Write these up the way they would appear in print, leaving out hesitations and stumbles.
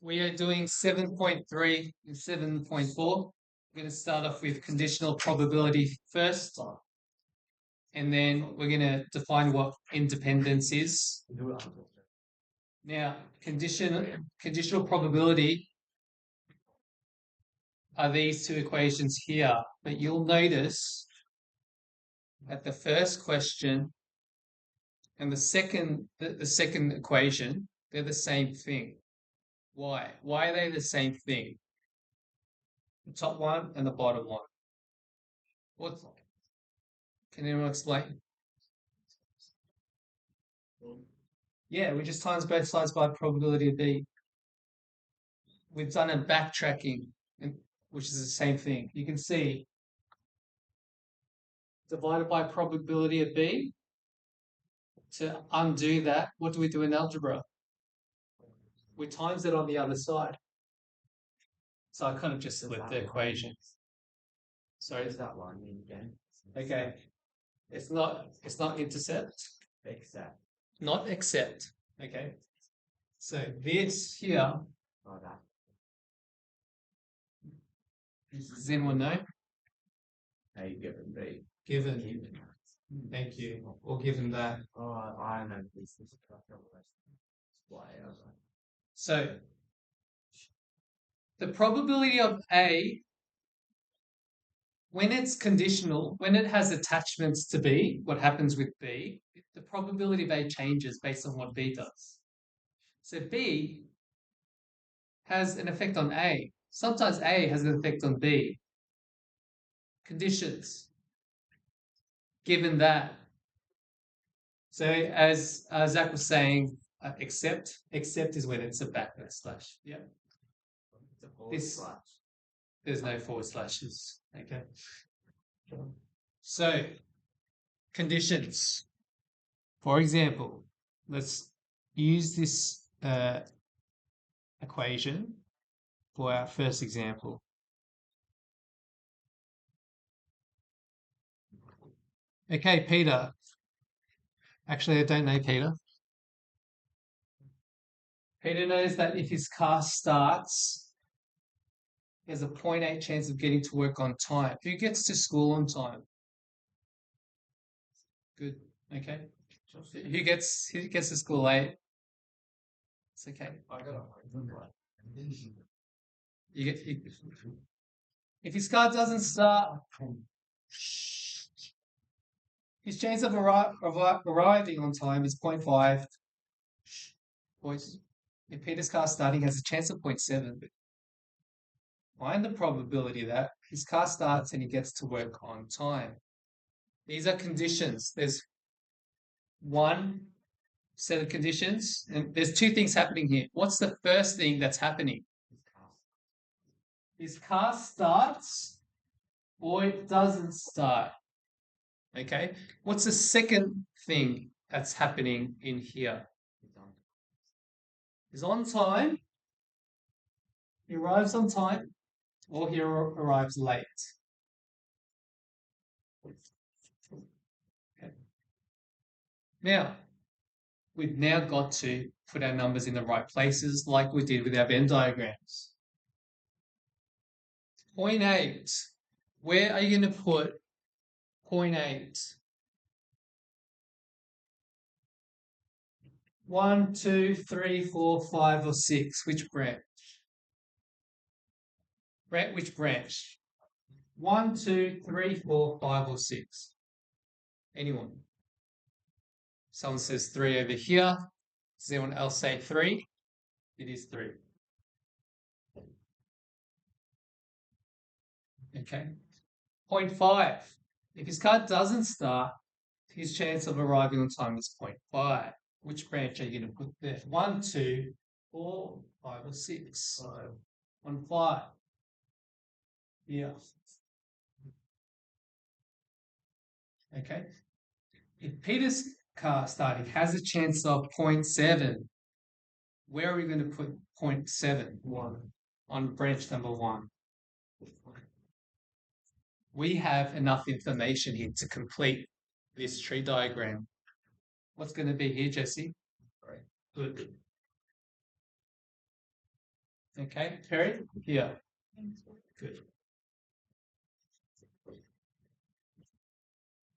We are doing 7.3 and 7.4. We're going to start off with conditional probability first, and then we're going to define what independence is. Now, conditional probability are these two equations here, but you'll notice that the first question and the second equation, they're the same thing. Why? Why are they the same thing? The top one and the bottom one. What? Can anyone explain? Yeah, we just times both sides by probability of B. We've done a backtracking, which is the same thing. You can see divided by probability of B. To undo that, what do we do in algebra? We times it on the other side. So I kind of just split the equation. Sorry, Is that line mean again? okay. It's not intercept. Except. Not except. Okay. So this here. Oh, that. Does anyone know? A given B. Given. Thank you. Or given that. Oh, I know this. Why? So the probability of A, when it's conditional, when it has attachments to B, what happens with B, the probability of A changes based on what B does. So B has an effect on A. Sometimes A has an effect on B. Conditions. Given that. So as Zach was saying, except is when it's a backward slash. Yeah. There's no forward slashes. Okay. So conditions. For example, let's use this equation for our first example. Okay, Peter. Actually, I don't know Peter. Peter knows that if his car starts, he has a 0.8 chance of getting to work on time. Who gets to school on time? Good. Okay. Who gets to school late? It's okay. If his car doesn't start, his chance of arriving on time is 0.5. Boys, if Peter's car starting has a chance of 0.7, find the probability that his car starts and he gets to work on time. These are conditions. There's one set of conditions, and there's two things happening here. What's the first thing that's happening? His car starts or it doesn't start. Okay. What's the second thing that's happening in here? He's on time. He arrives on time or he arrives late. Okay. Now, we've now got to put our numbers in the right places like we did with our Venn diagrams. 0.8. Where are you going to put 0.8? 1, 2, 3, 4, 5, or 6. Which branch? Which branch? 1, 2, 3, 4, 5, or 6. Anyone? Someone says 3 over here. Does anyone else say 3? It is 3. Okay. 0.5. If his car doesn't start, his chance of arriving on time is 0.5. Which branch are you going to put there? 1, 2, 4, 5, or 6? 1, 5. Yeah. Okay. If Peter's car starting has a chance of 0.7, where are we going to put 0.7? 1. On branch number 1. We have enough information here to complete this tree diagram. What's going to be here, Jesse? Good. Okay, Terry? Here. Good.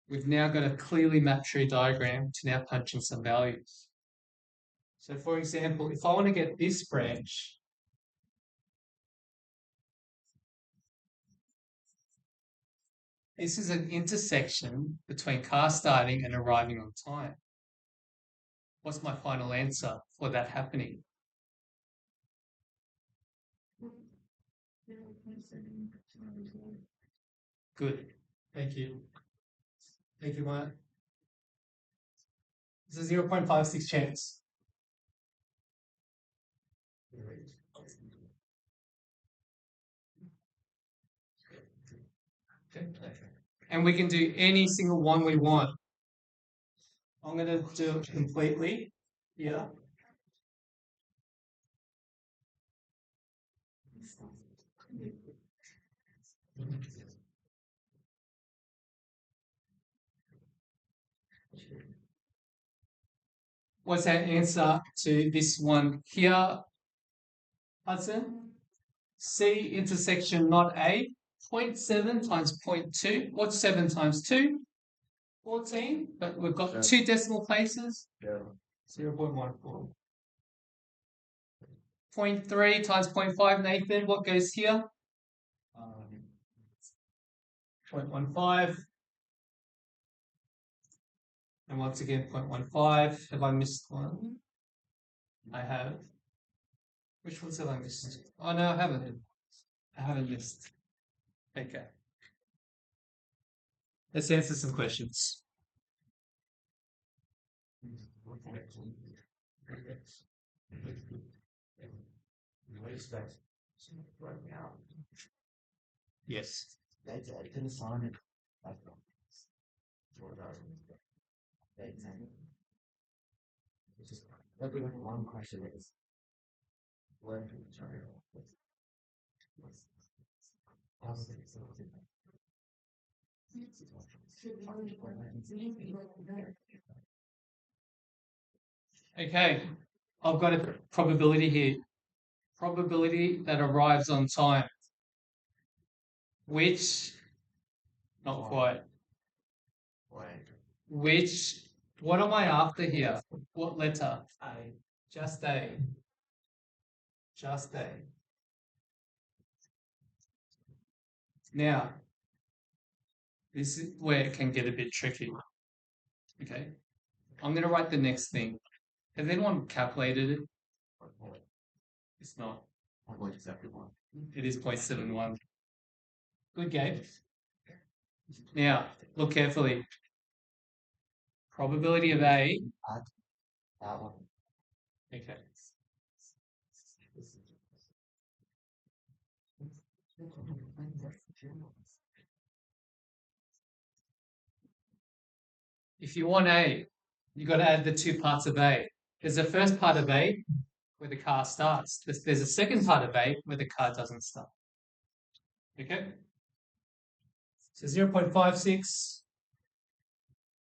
We've now got a clearly mapped tree diagram to now punch in some values. So for example, if I want to get this branch, this is an intersection between car starting and arriving on time. What's my final answer for that happening? Good. Thank you. Thank you, Maya. It's a 0.56 chance. Okay. And we can do any single one we want. I'm going to do it completely. Yeah. What's our answer to this one here, Hudson? C intersection not A, 0.7 times 0.2. What's 7 times 2? 14, but we've got two decimal places. 0.14. 0.3 times 0.5, Nathan, what goes here? 0.15. And once again, 0.15. Have I missed one? I have. Which ones have I missed? Oh, no, I haven't. I haven't missed. Okay. Let's answer some questions. Yes. One question is when Okay, I've got a probability here. Probability that arrives on time. Which, not quite. Which, what am I after here? What letter? A. Just A. Just A. Now, this is where it can get a bit tricky. Okay, I'm going to write the next thing. Has anyone calculated it? It's not. It is 0.71. Good, Gabe. Now, look carefully. Probability of A. that one. Okay. If you want A, you've got to add the two parts of A. There's the first part of A where the car starts. There's a second part of A where the car doesn't start. Okay? So 0.56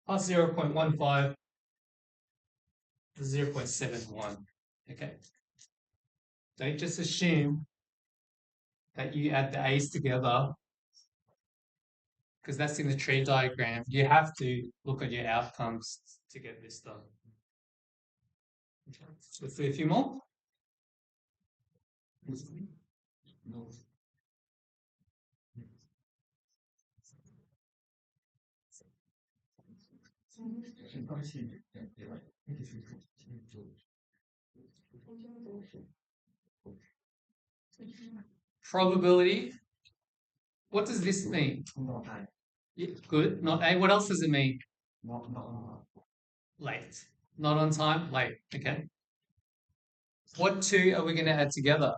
plus 0.15 is 0.71. Okay? Don't just assume that you add the A's together because that's in the tree diagram. You have to look at your outcomes to get this done. Okay. Let's do a few more. Probability. What does this mean? Yeah, good. Not A. What else does it mean? Late. Not on time. Late. Okay. What two are we going to add together?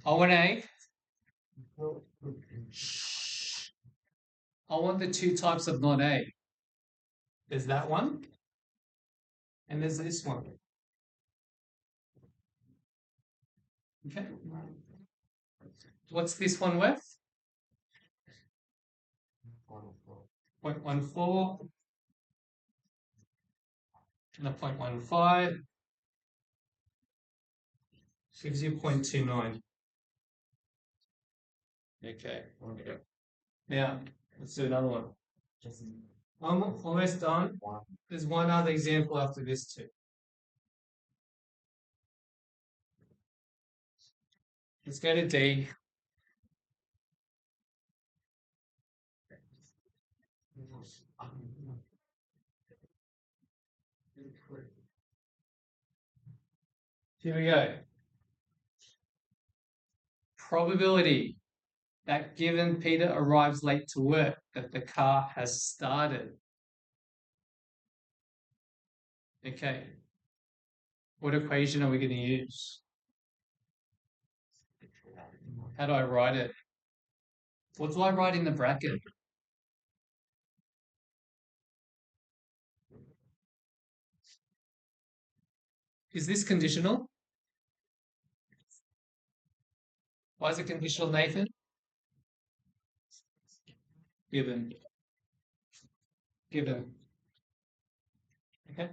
I want A. I want the two types of not A. There's that one. And there's this one. Okay. What's this one worth? 0.14. and a 0.15 gives you 0.29. Okay. Now, let's do another one. I'm almost done. There's one other example after this too. Let's go to D. Here we go. Probability that given Peter arrives late to work, that the car has started. Okay. What equation are we going to use? How do I write it? What do I write in the bracket? Is this conditional? Why is it conditional, Nathan? Given. Given. Okay.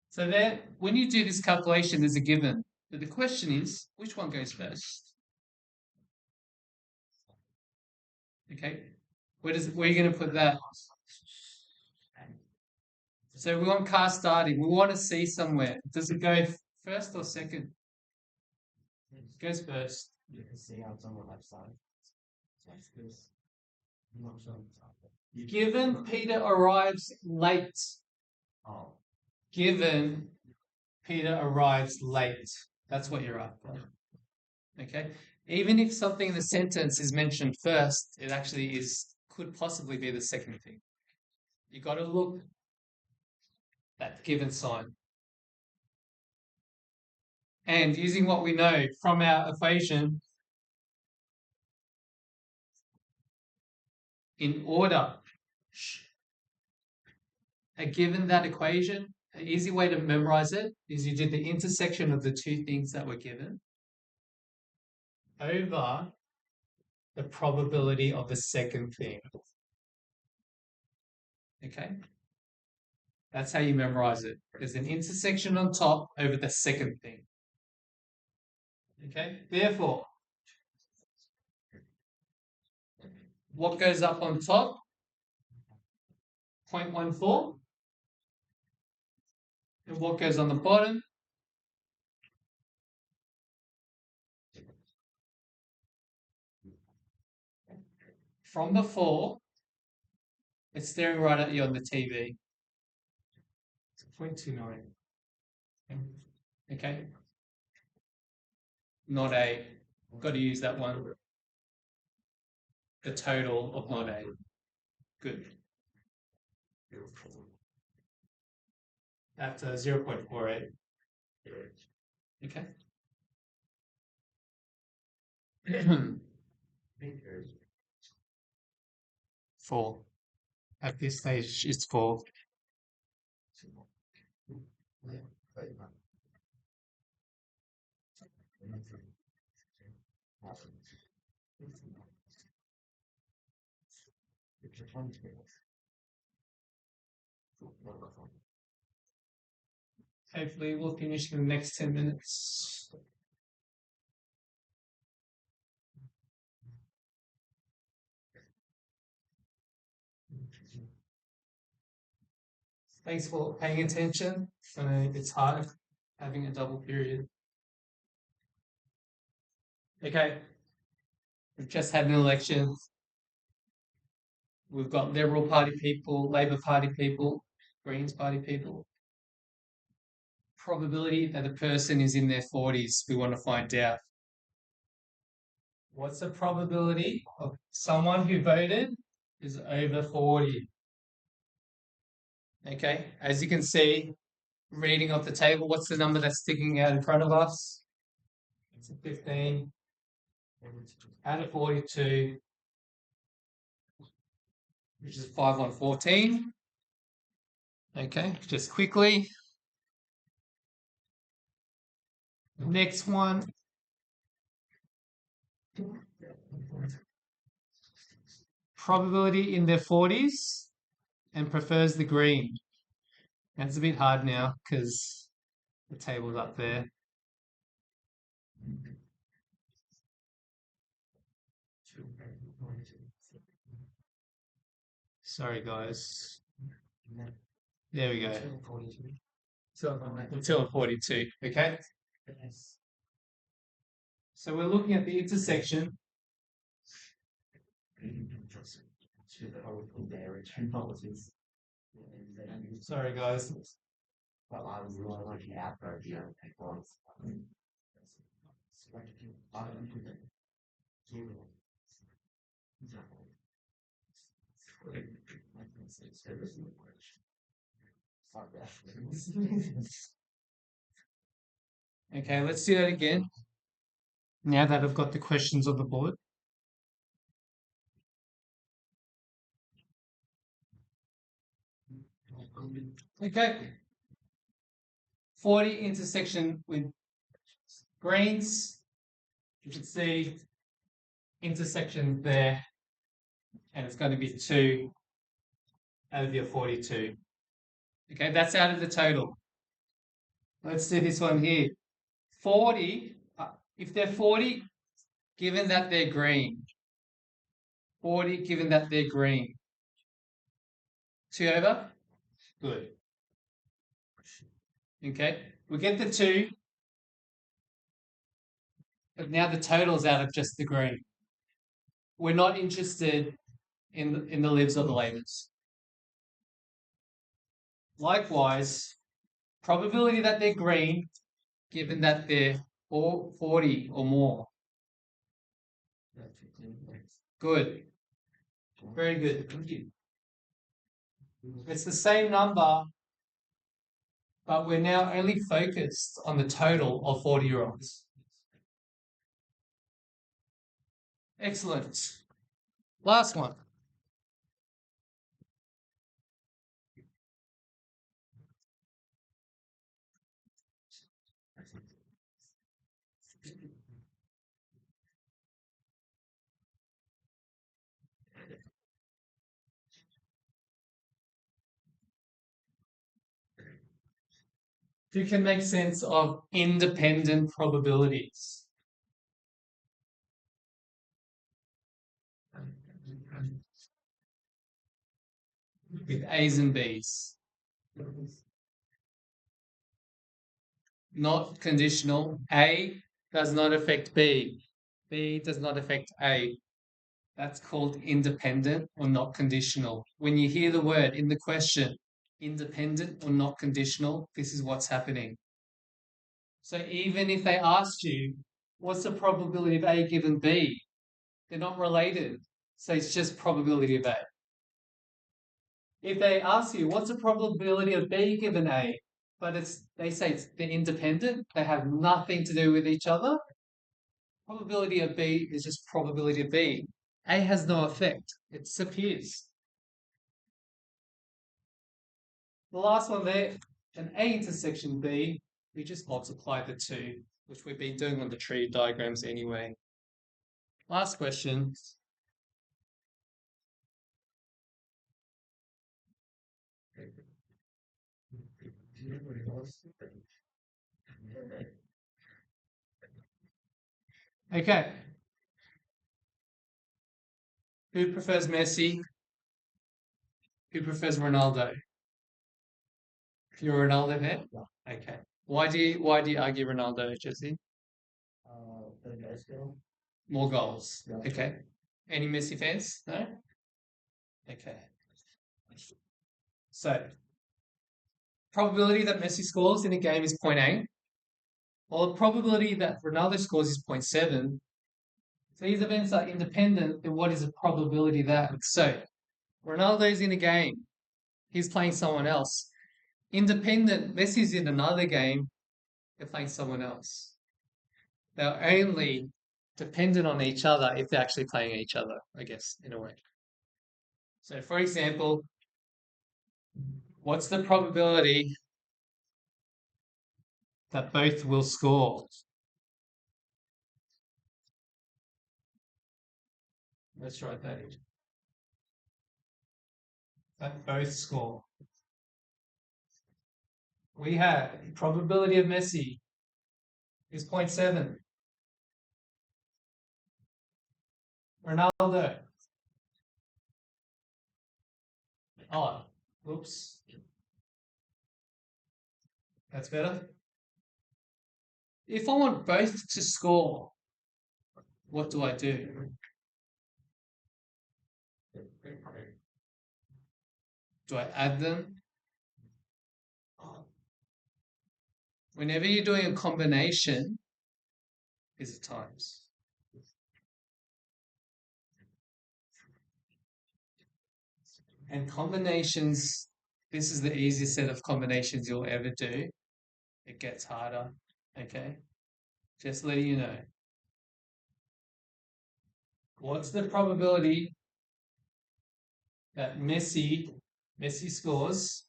So there, when you do this calculation, there's a given. But the question is, which one goes first? Okay. Where are you going to put that? So we want car starting. We want to see somewhere. Does it go first or second? It goes first. You can see how it's on the left side. Given Peter arrives late. Oh. Given Peter arrives late. That's what you're after. Okay. Even if something in the sentence is mentioned first, it actually could possibly be the second thing. You got to look at the given sign. And using what we know from our equation, in order, given that equation, an easy way to memorize it is you do the intersection of the two things that were given over the probability of the second thing. Okay? That's how you memorize it. There's an intersection on top over the second thing. Okay? Therefore, what goes up on top? 0.14. And what goes on the bottom? From before, it's staring right at you on the TV. It's 0.29. Okay? Not A. Got to use that one. The total of not A. Good. At 0.48. Okay? Four. At this stage, it's 4. Hopefully we'll finish in the next 10 minutes. Thanks for paying attention. I know it's hard having a double period. Okay. We've just had an election. We've got Liberal Party people, Labor Party people, Greens Party people. Probability that the person is in their 40s, we want to find out. What's the probability of someone who voted is over 40? Okay, as you can see, reading off the table, what's the number that's sticking out in front of us? It's a 15 out of 42, which is 5 on 14. Okay, just quickly. Next one. Probability in their 40s and prefers the green. And it's a bit hard now because the table's up there. Sorry, guys. There we go. Until 42. Okay. So we're looking at the intersection. Sorry, guys. Okay, let's do that again. Now that I've got the questions on the board. Okay. 40 intersection with greens. You can see intersection there, and it's going to be 2 out of your 42. Okay, that's out of the total. Let's do this one here. 40, if they're 40, given that they're green. 40, given that they're green. 2 over? Good. Okay, we get the 2, but now the total's out of just the green. We're not interested in the libs or the labors. Likewise, probability that they're green, given that they're 40 or more. Good. Very good. Thank you. It's the same number, but we're now only focused on the total of 40-year-olds. Excellent. Last one. Who can make sense of independent probabilities? With A's and B's. Not conditional. A does not affect B. B does not affect A. That's called independent or not conditional. When you hear the word in the question, independent or not conditional, this is what's happening. So even if they asked you, what's the probability of A given B? They're not related. So it's just probability of A. If they ask you, what's the probability of B given A? But they say they're independent, they have nothing to do with each other. Probability of B is just probability of B. A has no effect. It disappears. The last one there, an A intersection B, we just multiply the 2, which we've been doing on the tree diagrams anyway. Last question. Okay. Who prefers Messi? Who prefers Ronaldo? You're a Ronaldo fan? Okay. Why do you argue Ronaldo, Jesse? More goals. Okay. Any Messi fans? No? Okay. So probability that Messi scores in a game is 0.8. Well, the probability that Ronaldo scores is 0.7. So these events are independent, then what is the probability that? So Ronaldo's in a game. He's playing someone else. Independent, Messi's in another game. They're playing someone else. They're only dependent on each other if they're actually playing each other, I guess, in a way. So for example, what's the probability that both will score? Let's write that in. That both score. We have probability of Messi is 0.7. Ronaldo. Oh, whoops. That's better. If I want both to score, what do I do? Do I add them? Whenever you're doing a combination, is it times? And combinations, this is the easiest set of combinations you'll ever do. It gets harder, okay? Just letting you know. What's the probability that Messi scores,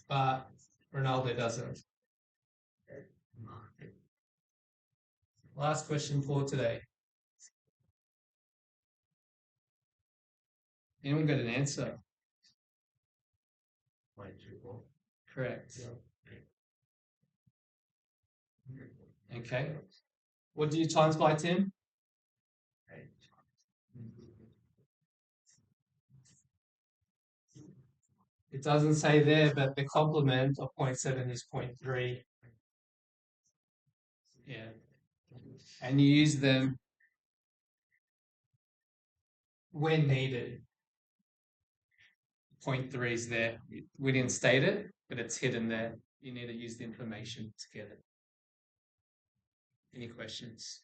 but Ronaldo doesn't? Last question for today. Anyone got an answer? Correct. Okay. What do you times by, Tim? It doesn't say there, but the complement of 0.7 is 0.3. Yeah. And you use them when needed. 0.3 is there. We didn't state it, but it's hidden there. You need to use the information to get it. Any questions?